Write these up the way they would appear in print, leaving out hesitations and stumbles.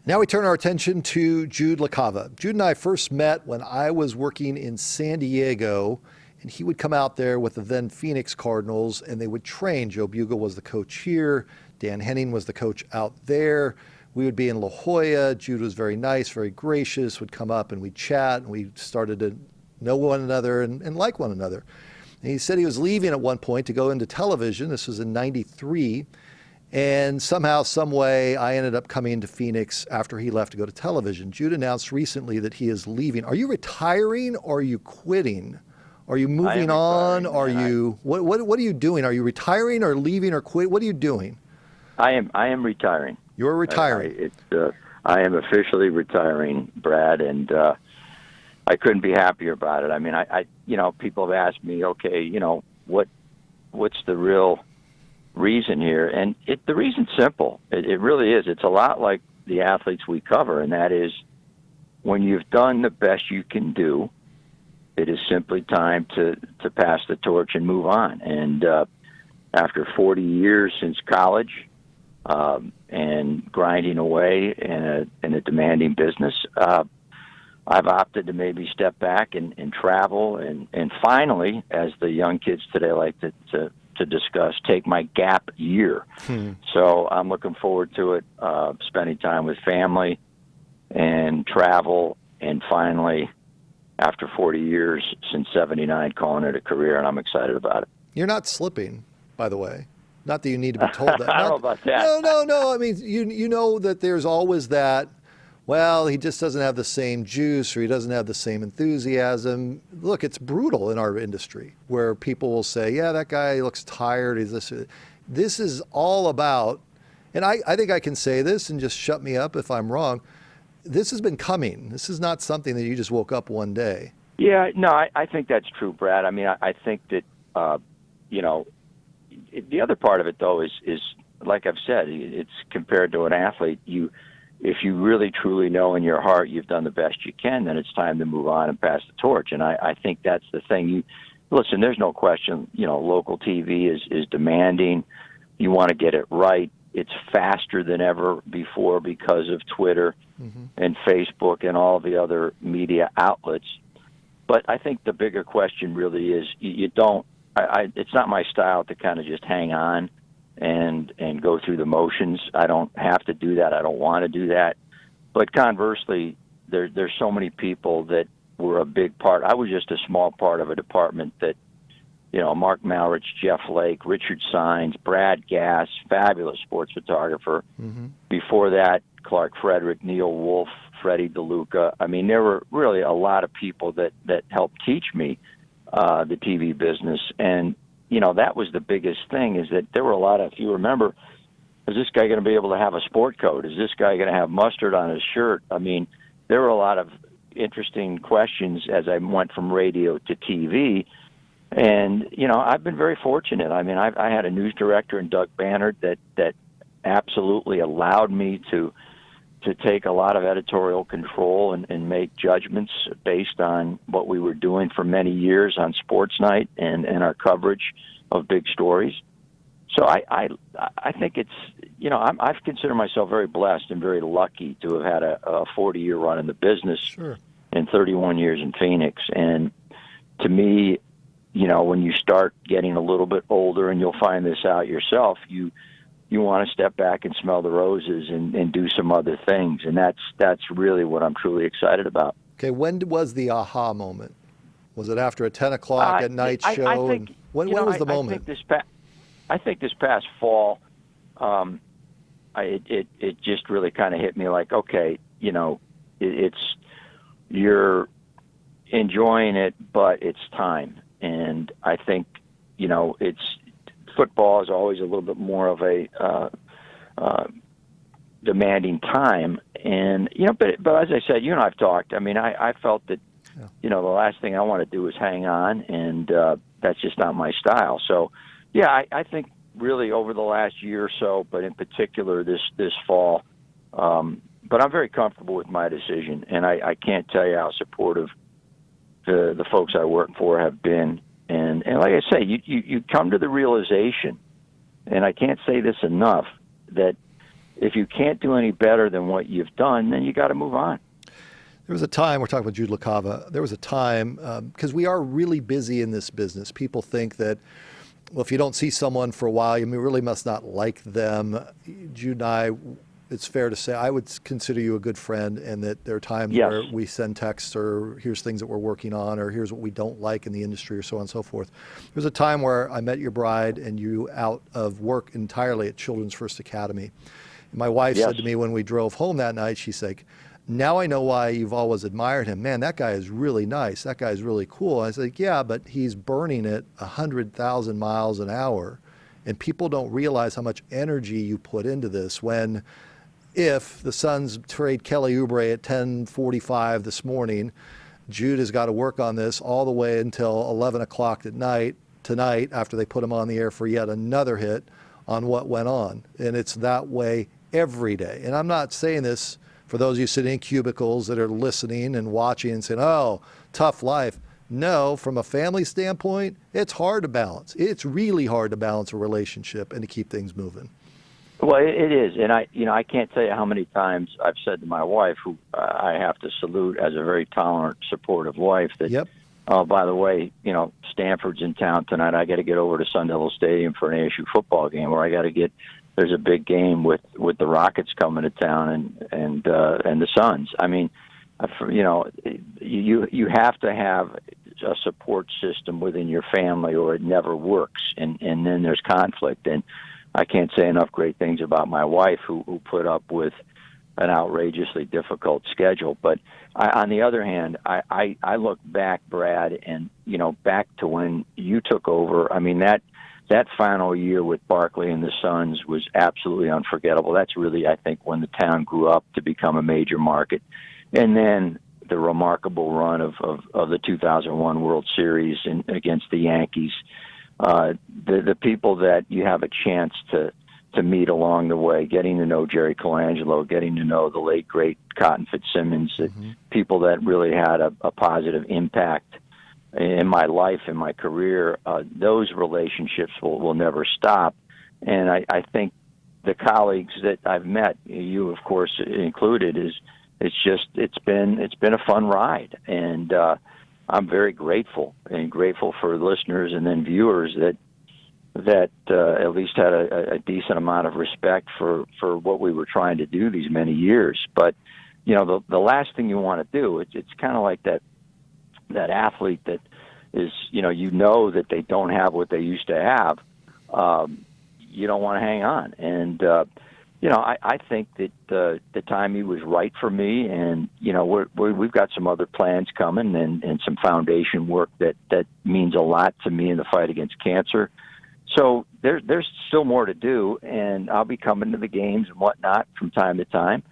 Now we turn our attention to Jude LaCava. Jude and I first met when I was working in San Diego, and he would come out there with the then Phoenix Cardinals, and they would train. Joe Bugel was the coach here. Dan Henning was the coach out there. We would be in La Jolla. Jude was very nice, very gracious, would come up and we'd chat, and we started to know one another and like one another. And he said he was leaving at one point to go into television. This was in '93. And somehow, some way, I ended up coming to Phoenix after he left to go to television. Jude announced recently that he is leaving. Are you retiring or are you quitting? Are you moving on? Are you what are you doing? Are you retiring or leaving or quit? What are you doing? I am retiring. You're retiring. I am officially retiring, Brad, and I couldn't be happier about it. I mean, I people have asked me, okay, what's the real reason here? And the reason's simple. It really is. It's a lot like the athletes we cover, and that is when you've done the best you can do, it is simply time to pass the torch and move on. And after 40 years since college and grinding away in a demanding business, I've opted to maybe step back and travel and finally, as the young kids today like to discuss, take my gap year. So I'm looking forward to it, spending time with family and travel, and finally, after 40 years since '79, calling it a career, and I'm excited about it. You're not slipping, by the way. Not that you need to be told that. I don't know about that. No. I mean, you know that there's always that, well, he just doesn't have the same juice or he doesn't have the same enthusiasm. Look, it's brutal in our industry where people will say, yeah, that guy looks tired. He's this. This is all about, and I think I can say this and just shut me up if I'm wrong. This has been coming. This is not something that you just woke up one day. Yeah, no, I think that's true, Brad. I mean, I think that, the other part of it, though, is like I've said, it's compared to an athlete. If you really, truly know in your heart you've done the best you can, then it's time to move on and pass the torch. And I think that's the thing. Listen, there's no question, local TV is demanding. You want to get it right. It's faster than ever before because of Twitter and Facebook and all the other media outlets. But I think the bigger question really is it's not my style to kind of just hang on and go through the motions. I don't have to do that. I don't want to do that. But conversely, there's so many people that were a big part. I was just a small part of a department that, Mark Malrich, Jeff Lake, Richard Sines, Brad Gass, fabulous sports photographer. Before that, Clark Frederick, Neil Wolf, Freddie DeLuca. I mean, there were really a lot of people that helped teach me the TV business. And, that was the biggest thing, is that there were a lot of, if you remember, is this guy going to be able to have a sport coat? Is this guy going to have mustard on his shirt? I mean, there were a lot of interesting questions as I went from radio to TV. And, I've been very fortunate. I mean, I had a news director in Doug Bannard that absolutely allowed me to take a lot of editorial control and make judgments based on what we were doing for many years on Sports Night and our coverage of big stories. So I think it's, I've considered myself very blessed and very lucky to have had a 40-year run in the business. Sure. And 31 years in Phoenix. And to me, when you start getting a little bit older, and you'll find this out yourself, you want to step back and smell the roses and do some other things. And that's really what I'm truly excited about. Okay, when was the aha moment? Was it after a 10 o'clock at night show? I think, when was the moment? I think this past fall, it just really kind of hit me like, okay, you're enjoying it, but it's time. And I think, football is always a little bit more of a demanding time. And, but as I said, you and I have talked. I mean, I felt that, the last thing I want to do is hang on, and that's just not my style. So, yeah, I think really over the last year or so, but in particular this fall, but I'm very comfortable with my decision, and I can't tell you how supportive the folks I work for have been. And like I say, you come to the realization, and I can't say this enough, that if you can't do any better than what you've done, then you got to move on. There was a time, we're talking about Jude LaCava, there was a time, because we are really busy in this business. People think that, well, if you don't see someone for a while, you really must not like them. Jude and I, it's fair to say, I would consider you a good friend, and that there are times Yes. where we send texts or here's things that we're working on or here's what we don't like in the industry or so on and so forth. There was a time where I met your bride and you out of work entirely at Children's First Academy. And my wife Yes. said to me when we drove home that night, she's like, now I know why you've always admired him. Man, that guy is really nice. That guy is really cool. I was like, yeah, but he's burning it 100,000 miles an hour. And people don't realize how much energy you put into this when, if the Suns trade Kelly Oubre at 10:45 this morning, Jude has got to work on this all the way until 11 o'clock at night tonight after they put him on the air for yet another hit on what went on. And it's that way every day. And I'm not saying this for those of you sitting in cubicles that are listening and watching and saying, oh, tough life. No, from a family standpoint, it's hard to balance. It's really hard to balance a relationship and to keep things moving. Well, it is, and I can't tell you how many times I've said to my wife, who I have to salute as a very tolerant, supportive wife, that, Yep. oh, by the way, Stanford's in town tonight. I got to get over to Sun Devil Stadium for an ASU football game, or I got to get. There's a big game with the Rockets coming to town and the Suns. I mean, you have to have a support system within your family, or it never works, and then there's conflict. And I can't say enough great things about my wife, who put up with an outrageously difficult schedule. But on the other hand, I look back, Brad, and back to when you took over. I mean, that final year with Barkley and the Suns was absolutely unforgettable. That's really, I think, when the town grew up to become a major market. And then the remarkable run of the 2001 World Series against the Yankees. The people that you have a chance to meet along the way, getting to know Jerry Colangelo, getting to know the late, great Cotton Fitzsimmons, people that really had a positive impact in my life, in my career, those relationships will never stop. And I think the colleagues that I've met, you of course included, it's been a fun ride, and I'm very grateful for listeners and then viewers that at least had a decent amount of respect for what we were trying to do these many years. But the last thing you want to do, it's kind of like that athlete that is, that they don't have what they used to have. You don't want to hang on. And, I think that the timing was right for me. And, we've got some other plans coming and some foundation work that means a lot to me in the fight against cancer. So there's still more to do, and I'll be coming to the games and whatnot from time to time.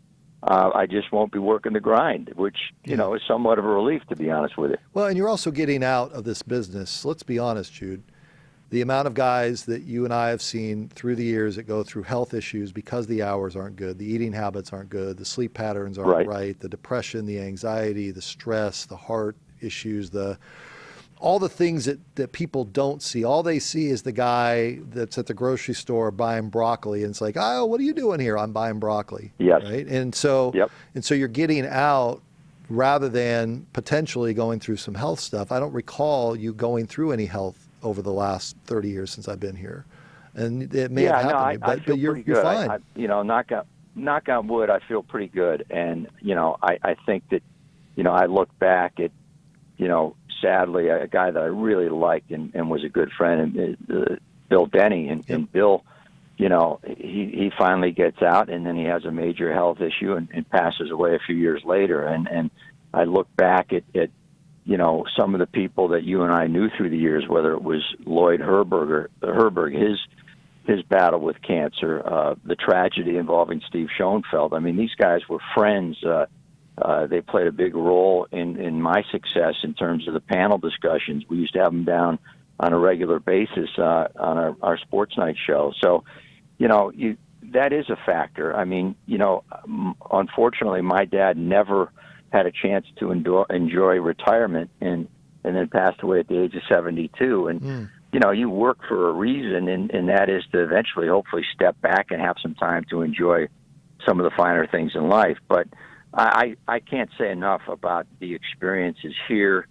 I just won't be working the grind, which, is somewhat of a relief, to be honest with you. Well, and you're also getting out of this business. Let's be honest, Jude. The amount of guys that you and I have seen through the years that go through health issues because the hours aren't good, the eating habits aren't good, the sleep patterns aren't right, the depression, the anxiety, the stress, the heart issues, all the things that people don't see. All they see is the guy that's at the grocery store buying broccoli, and it's like, oh, what are you doing here? I'm buying broccoli. Yes. Right? And so you're getting out rather than potentially going through some health stuff. I don't recall you going through any health over the last 30 years since I've been here. And it may have happened to me, but you're fine. Knock on wood, I feel pretty good. And, I think that, I look back at, sadly, a guy that I really liked and was a good friend, Bill Denny. And Bill, he finally gets out, and then he has a major health issue and passes away a few years later. And I look back at some of the people that you and I knew through the years, whether it was Lloyd Herberg, his battle with cancer, the tragedy involving Steve Schoenfeld. I mean, these guys were friends. They played a big role in my success in terms of the panel discussions. We used to have them down on a regular basis on our sports night show. So, that is a factor. I mean, unfortunately, my dad never had a chance to enjoy retirement and then passed away at the age of 72. And, you work for a reason, and that is to eventually, hopefully, step back and have some time to enjoy some of the finer things in life. But I can't say enough about the experiences here,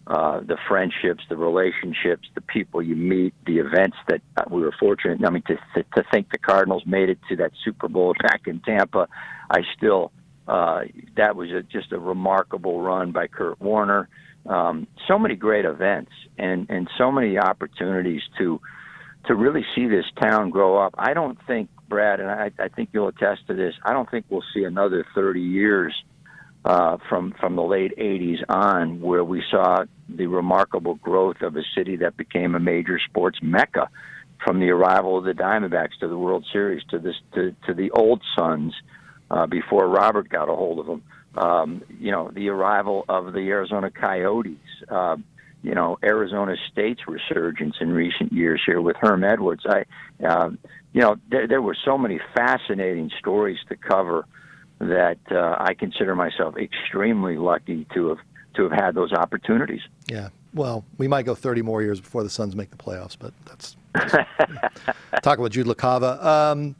the friendships, the relationships, the people you meet, the events that we were fortunate. I mean, to think the Cardinals made it to that Super Bowl back in Tampa, I still that was just a remarkable run by Kurt Warner. So many great events and so many opportunities to really see this town grow up. I don't think, Brad, and I think you'll attest to this, I don't think we'll see another 30 years from the late 80s on where we saw the remarkable growth of a city that became a major sports mecca, from the arrival of the Diamondbacks to the World Series to the old Suns before Robert got a hold of them. The arrival of the Arizona Coyotes, Arizona State's resurgence in recent years here with Herm Edwards. There were so many fascinating stories to cover that I consider myself extremely lucky to have had those opportunities. Yeah. Well, we might go 30 more years before the Suns make the playoffs, but that's talk about Jude LaCava.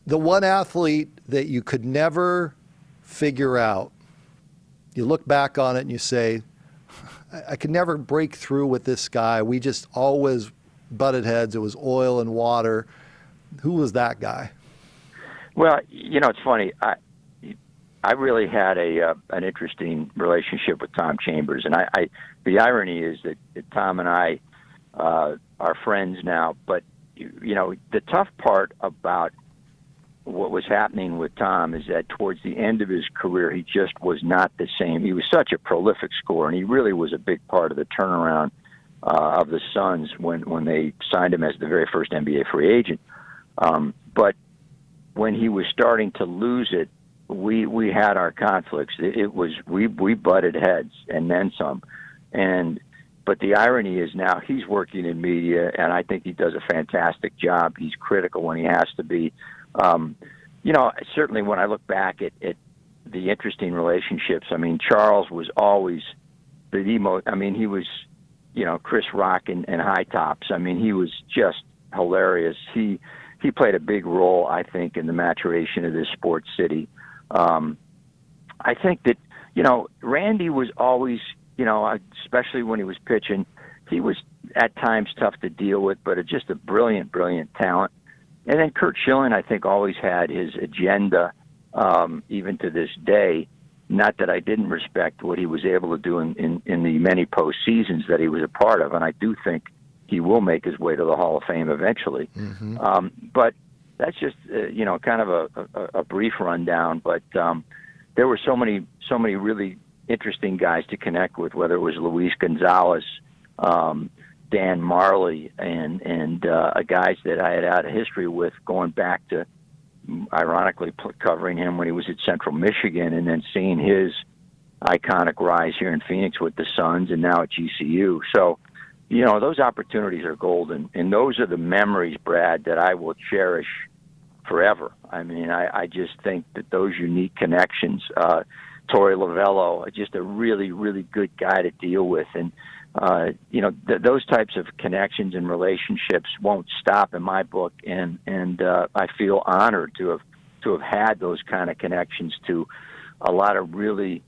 The one athlete that you could never figure out, you look back on it and you say, I could never break through with this guy. We just always butted heads. It was oil and water. Who was that guy? Well, it's funny. I really had an interesting relationship with Tom Chambers, and the irony is that Tom and I are friends now. But the tough part about what was happening with Tom is that towards the end of his career, he just was not the same. He was such a prolific scorer, and he really was a big part of the turnaround of the Suns when they signed him as the very first NBA free agent. But when he was starting to lose it, we had our conflicts. It was we butted heads and then some. But the irony is now he's working in media, and I think he does a fantastic job. He's critical when he has to be. Certainly when I look back at the interesting relationships, I mean, Charles was always the most. I mean, he was, Chris Rock and High Tops. I mean, he was just hilarious. He played a big role, I think, in the maturation of this sports city. I think that, Randy was always, especially when he was pitching, he was at times tough to deal with, but just a brilliant, brilliant talent. And then Curt Schilling, I think, always had his agenda, even to this day. Not that I didn't respect what he was able to do in the many postseasons that he was a part of, and I do think he will make his way to the Hall of Fame eventually. Mm-hmm. But that's just kind of a brief rundown. But there were so many really interesting guys to connect with, whether it was Luis Gonzalez, Dan Marley, and guys that I had had a history with going back to, ironically, covering him when he was at Central Michigan, and then seeing his iconic rise here in Phoenix with the Suns and now at GCU. So, those opportunities are golden, and those are the memories, Brad, that I will cherish forever. I mean, I just think that those unique connections, Torey Lovello, just a really, really good guy to deal with. And, those types of connections and relationships won't stop in my book. And I feel honored to have had those kind of connections to a lot of really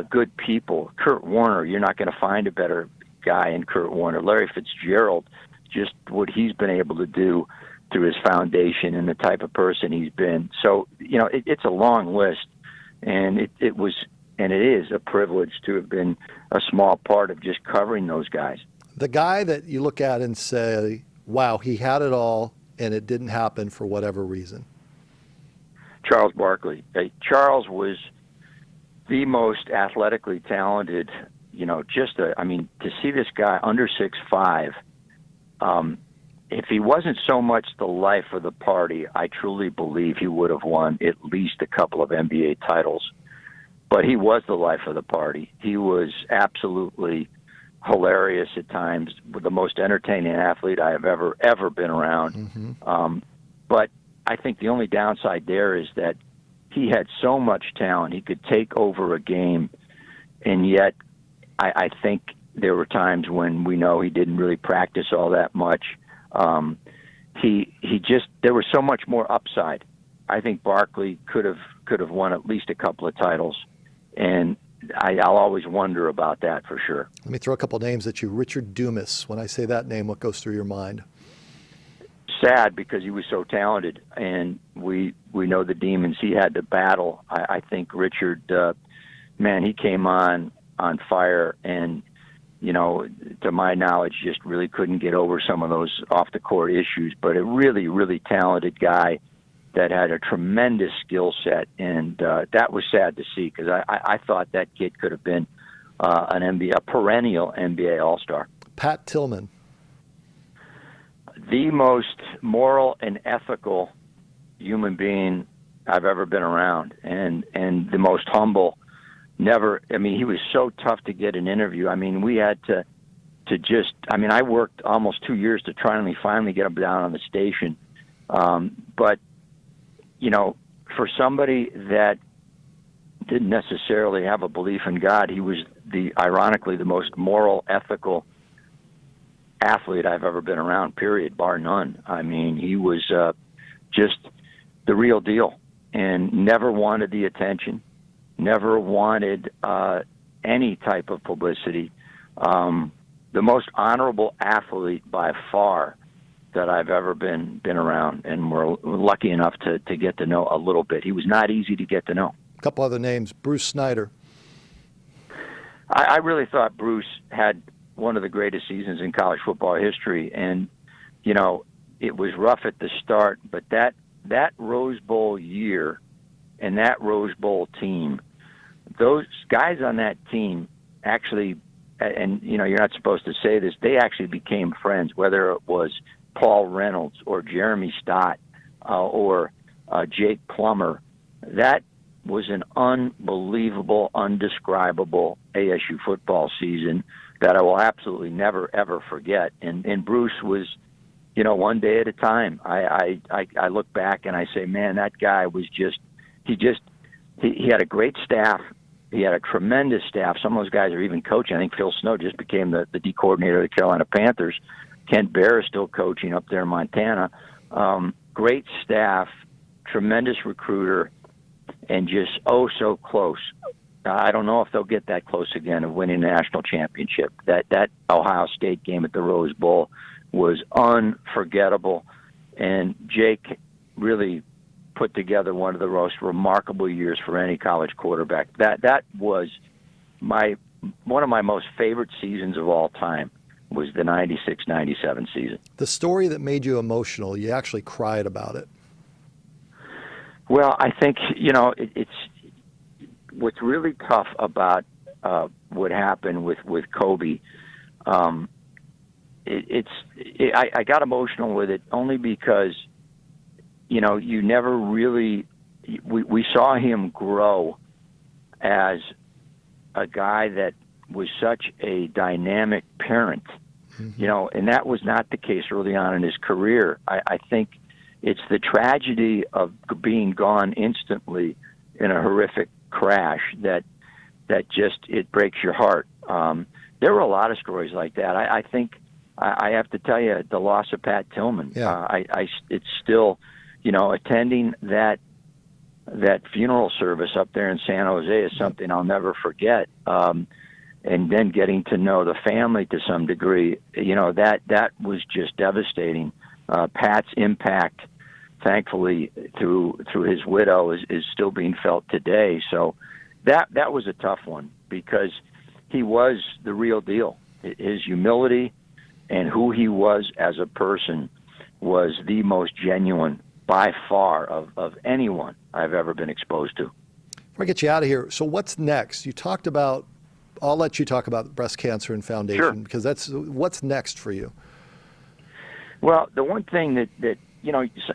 good people. Kurt Warner, you're not going to find a better guy in Kurt Warner. Larry Fitzgerald, just what he's been able to do through his foundation and the type of person he's been. So, it's a long list, and it was, and it is a privilege to have been a small part of just covering those guys. The guy that you look at and say, wow, he had it all, and it didn't happen for whatever reason. Charles Barkley. Charles was the most athletically talented, to see this guy under 6'5", if he wasn't so much the life of the party, I truly believe he would have won at least a couple of NBA titles. But he was the life of the party. He was absolutely hilarious at times, the most entertaining athlete I have ever been around. Mm-hmm. But I think the only downside there is that he had so much talent. He could take over a game, and yet I think there were times when we know he didn't really practice all that much. There was so much more upside I think Barkley could have won at least a couple of titles, and I'll always wonder about that for sure. Let me throw a couple names at you. Richard Dumas. When I say that name, what goes through your mind? Sad, because he was so talented, and we know the demons he had to battle. I think Richard, man, he came on fire, and to my knowledge, just really couldn't get over some of those off the court issues. But a really, really talented guy that had a tremendous skill set, and that was sad to see, because I thought that kid could have been a perennial NBA All-Star. Pat Tillman. The most moral and ethical human being I've ever been around, and the most humble. He was so tough to get an interview. We had to I worked almost 2 years to finally get him down on the station. But for somebody that didn't necessarily have a belief in God, he was ironically the most moral, ethical athlete I've ever been around, period, bar none. He was just the real deal, and never wanted the attention, never wanted any type of publicity. The most honorable athlete by far that I've ever been around, and we're lucky enough to get to know a little bit. He was not easy to get to know. A couple other names. Bruce Snyder. I really thought Bruce had one of the greatest seasons in college football history, and it was rough at the start, but that Rose Bowl year and that Rose Bowl team, those guys on that team actually, and you're not supposed to say this, they actually became friends, whether it was Paul Reynolds or Jeremy Stott or Jake Plummer. That was an unbelievable, undescribable ASU football season that I will absolutely never, ever forget. And Bruce was, one day at a time. I look back and I say, man, that guy was he had a great staff. He had a tremendous staff. Some of those guys are even coaching. I think Phil Snow just became the D coordinator of the Carolina Panthers. Kent Bear is still coaching up there in Montana. Great staff, tremendous recruiter, and just so close. I don't know if they'll get that close again of winning a national championship. That Ohio State game at the Rose Bowl was unforgettable, and Jake really put together one of the most remarkable years for any college quarterback. That was one of my most favorite seasons of all time, was the 96-97 season. The story that made you emotional, you actually cried about it. Well, I think, it's what's really tough about what happened with Kobe. I got emotional with it only because, you never really, we saw him grow as a guy that was such a dynamic parent, and that was not the case early on in his career. I think it's the tragedy of being gone instantly in a horrific crash that just, it breaks your heart. There were a lot of stories like that. I think I have to tell you, the loss of Pat Tillman. Yeah. It's still, attending that funeral service up there in San Jose is something I'll never forget. And then getting to know the family to some degree, that was just devastating. Pat's impact, thankfully, through his widow is still being felt today. So that was a tough one, because he was the real deal. His humility and who he was as a person was the most genuine by far of anyone I've ever been exposed to. Before I get you out of here, so what's next? I'll let you talk about breast cancer and foundation, Sure. because that's what's next for you. Well, the one thing that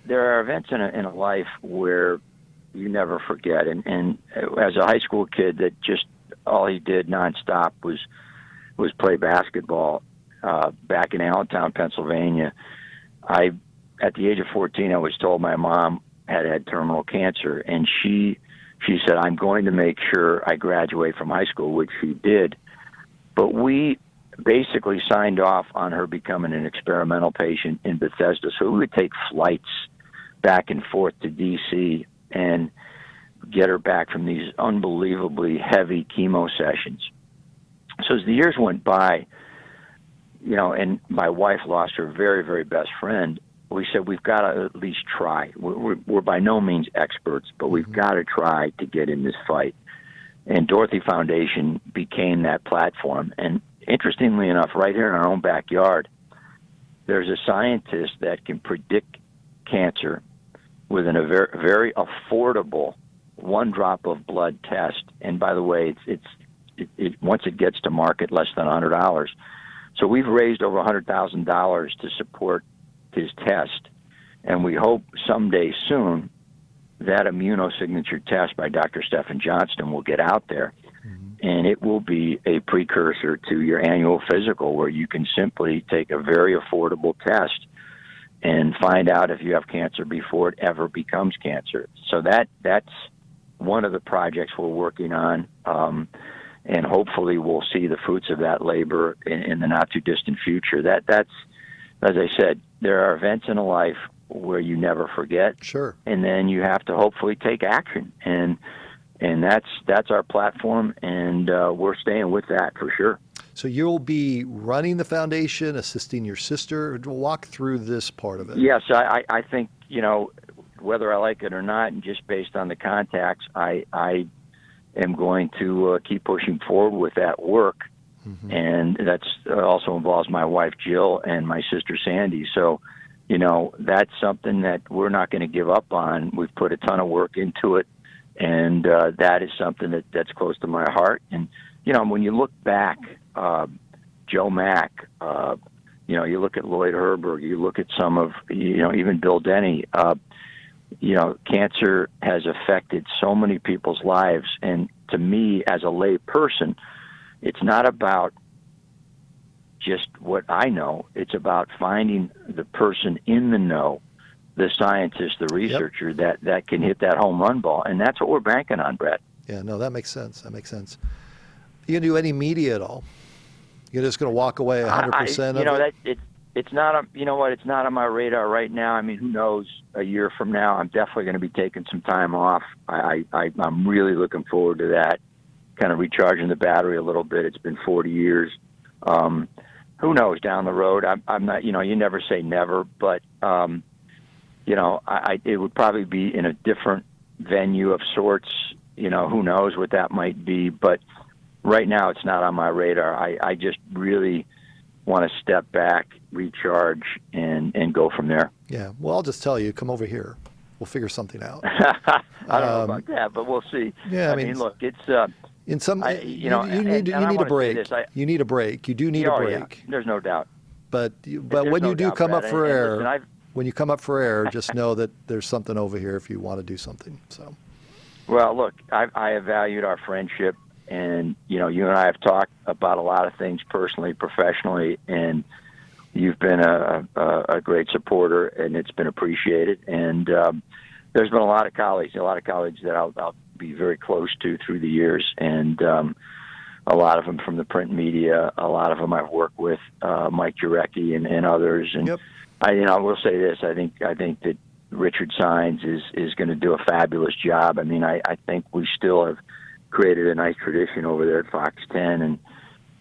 there are events in a life where you never forget, and as a high school kid, that just all he did nonstop was play basketball. Back in Allentown, Pennsylvania, at the age of 14, I was told my mom had terminal cancer, and she said, I'm going to make sure I graduate from high school, which she did. But we basically signed off on her becoming an experimental patient in Bethesda. So we would take flights back and forth to D.C. and get her back from these unbelievably heavy chemo sessions. So as the years went by, and my wife lost her very, very best friend, we said we've got to at least try. We're by no means experts, but we've got to try to get in this fight. And Dorothy Foundation became that platform. And interestingly enough, right here in our own backyard, there's a scientist that can predict cancer with a very, very affordable one drop of blood test. And by the way, it's once it gets to market, less than $100. So we've raised over $100,000 to support his test, and we hope someday soon that immunosignature test by Dr. Stephen Johnston will get out there, and it will be a precursor to your annual physical, where you can simply take a very affordable test and find out if you have cancer before it ever becomes cancer. So that's one of the projects we're working on, and hopefully we'll see the fruits of that labor in the not-too-distant future. That's, as I said, there are events in a life where you never forget. Sure. And then you have to hopefully take action. And that's our platform, and we're staying with that for sure. So you'll be running the foundation, assisting your sister. Walk through this part of it. Yes, I think, whether I like it or not, and just based on the contacts, I am going to keep pushing forward with that work. And that's also involves my wife, Jill, and my sister, Sandy. So, that's something that we're not going to give up on. We've put a ton of work into it, and that is something that's close to my heart. And, when you look back, Joe Mack, you look at Lloyd Herberg, you look at some of, even Bill Denny, cancer has affected so many people's lives. And to me, as a lay person, it's not about just what I know. It's about finding the person in the know, the scientist, the researcher that can hit that home run ball. And that's what we're banking on, Brett. Yeah, no, that makes sense. You gonna do any media at all? You're just gonna walk away 100% of it? It's not. It's not on my radar right now. I mean, who knows? A year from now, I'm definitely going to be taking some time off. I'm really looking forward to that. Kind of recharging the battery a little bit. It's been 40 years. Who knows down the road? I'm not. You never say never, but it would probably be in a different venue of sorts. Who knows what that might be? But right now, it's not on my radar. I just really want to step back, recharge, and go from there. Yeah. Well, I'll just tell you, come over here. We'll figure something out. I don't know about that, but we'll see. Yeah. I mean, look, it's. In some, you need a break. You need a break. You do need a break. Yeah, there's no doubt. But when you do come up for air, when you come up for air, just know that there's something over here if you want to do something. So. Well, look, I have valued our friendship, and you and I have talked about a lot of things personally, professionally, and you've been a great supporter, and it's been appreciated. And there's been a lot of colleagues that I'll be very close to through the years, and a lot of them from the print media, a lot of them I've worked with, Mike Jurecki and others. And yep. I will say this: I think that Richard Sines is going to do a fabulous job. I mean, I think we still have created a nice tradition over there at Fox 10, and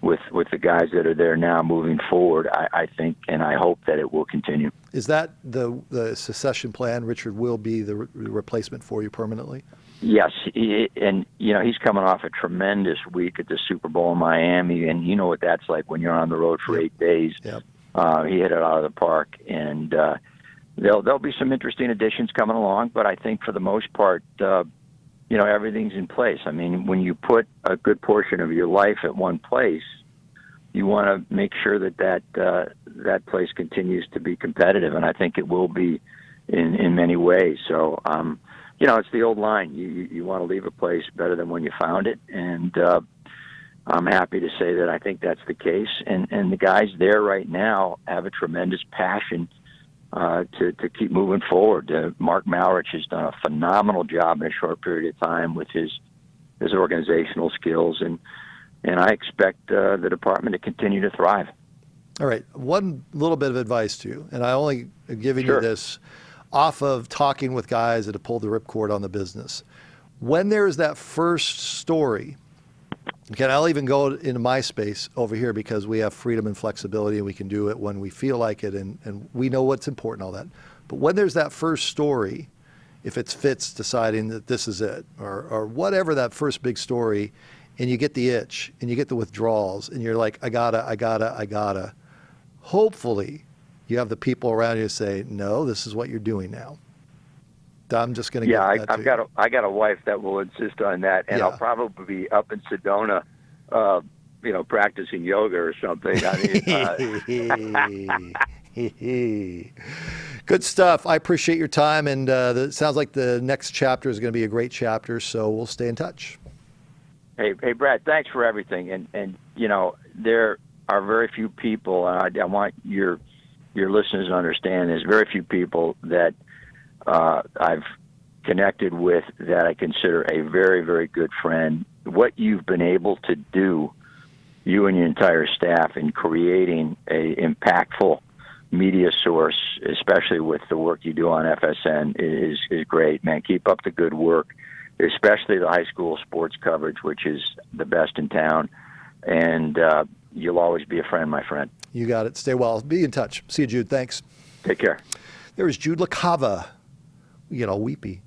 with the guys that are there now moving forward, I think and I hope that it will continue. Is that the succession plan? Richard will be the replacement for you permanently? Yes, and he's coming off a tremendous week at the Super Bowl in Miami, and you know what that's like when you're on the road for 8 days. Yep. He hit it out of the park, and there'll be some interesting additions coming along, but I think for the most part, everything's in place. I mean, when you put a good portion of your life at one place, you want to make sure that place continues to be competitive, and I think it will be in many ways. So, it's the old line. You want to leave a place better than when you found it, and I'm happy to say that I think that's the case. And the guys there right now have a tremendous passion to keep moving forward. Mark Malrich has done a phenomenal job in a short period of time with his organizational skills, and I expect the department to continue to thrive. All right. One little bit of advice to you, and I only am giving Sure. you this off of talking with guys that have pulled the ripcord on the business. When there's that first story, okay, I'll even go into my space over here because we have freedom and flexibility and we can do it when we feel like it and we know what's important, all that. But when there's that first story, if it's Fitz deciding that this is it or whatever that first big story, and you get the itch and you get the withdrawals and you're like, I gotta. Hopefully you have the people around you say, no, this is what you're doing now. I'm just going to I got a wife that will insist on that, and I'll probably be up in Sedona, practicing yoga or something. I mean, good stuff. I appreciate your time, and it sounds like the next chapter is going to be a great chapter. So we'll stay in touch. Hey, Brad, thanks for everything. And there are very few people, and I want your listeners to understand. There's very few people that I've connected with that I consider a very, very good friend. What you've been able to do, you and your entire staff, in creating a impactful media source, especially with the work you do on FSN, is great, man. Keep up the good work, especially the high school sports coverage, which is the best in town. And you'll always be a friend, my friend. You got it. Stay well. Be in touch. See you, Jude. Thanks. Take care. There is Jude LaCava. We get all weepy.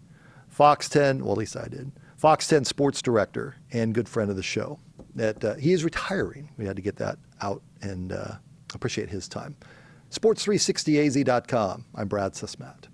Fox 10, well, at least I did. Fox 10 sports director and good friend of the show. He is retiring. We had to get that out and appreciate his time. Sports360az.com. I'm Brad Sussmat.